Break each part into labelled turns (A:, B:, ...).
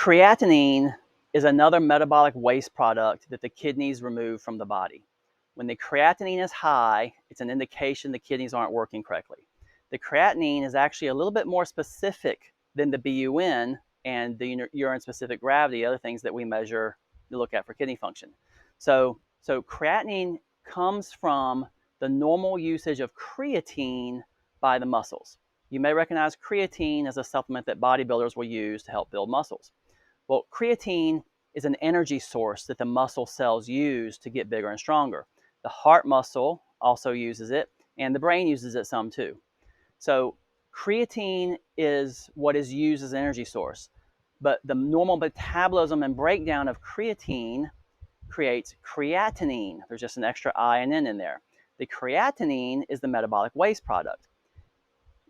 A: Creatinine is another metabolic waste product that the kidneys remove from the body. When the creatinine is high, it's an indication the kidneys aren't working correctly. The creatinine is actually a little bit more specific than the BUN and the urine-specific gravity, other things that we measure to look at for kidney function. So creatinine comes from the normal usage of creatine by the muscles. You may recognize creatine as a supplement that bodybuilders will use to help build muscles. Well, creatine is an energy source that the muscle cells use to get bigger and stronger. The heart muscle also uses it, and the brain uses it some too. So creatine is what is used as an energy source, but the normal metabolism and breakdown of creatine creates creatinine. There's just an extra I and N in there. The creatinine is the metabolic waste product.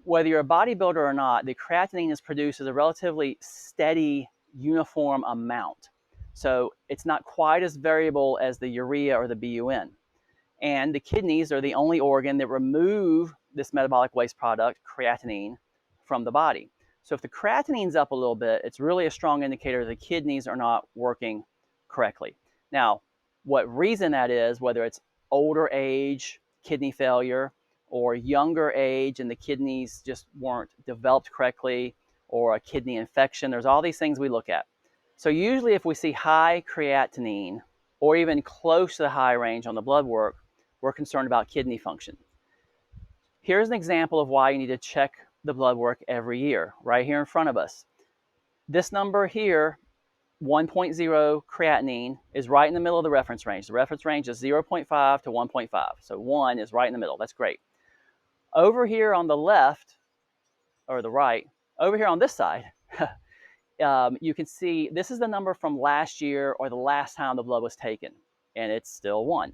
A: Whether you're a bodybuilder or not, the creatinine is produced as a relatively steady, uniform amount. So it's not quite as variable as the urea or the BUN. And the kidneys are the only organ that remove this metabolic waste product, creatinine, from the body. So if the creatinine's up a little bit, it's really a strong indicator the kidneys are not working correctly. Now, what reason that is, whether it's older age kidney failure or younger age and the kidneys just weren't developed correctly, or a kidney infection, there's all these things we look at. So usually if we see high creatinine or even close to the high range on the blood work, we're concerned about kidney function. Here's an example of why you need to check the blood work every year, right here in front of us. This number here, 1.0 creatinine, is right in the middle of the reference range. The reference range is 0.5 to 1.5. So 1 is right in the middle. That's great. Over here on the left, or the right, over here on this side, you can see this is the number from last year or the last time the blood was taken, and it's still 1.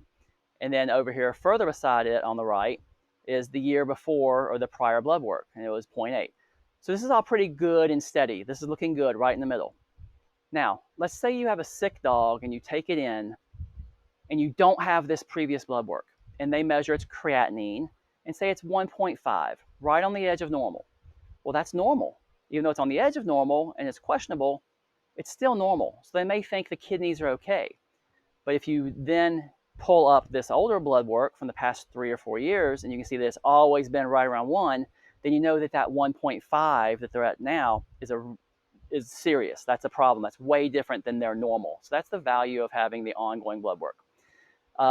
A: And then over here, further beside it on the right, is the year before or the prior blood work, and it was 0.8. So this is all pretty good and steady. This is looking good right in the middle. Now, let's say you have a sick dog and you take it in and you don't have this previous blood work, and they measure its creatinine and say it's 1.5, right on the edge of normal. Well, that's normal. Even though it's on the edge of normal and it's questionable, it's still normal. So they may think the kidneys are okay. But if you then pull up this older blood work from the past 3 or 4 years, and you can see that it's always been right around 1, then you know that that 1.5 that they're at now is serious. That's a problem. That's way different than their normal. So that's the value of having the ongoing blood work.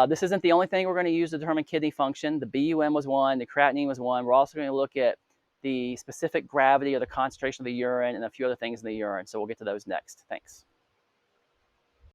A: This isn't the only thing we're going to use to determine kidney function. The BUN was 1, the creatinine was 1. We're also going to look at the specific gravity or the concentration of the urine and a few other things in the urine. So we'll get to those next. Thanks.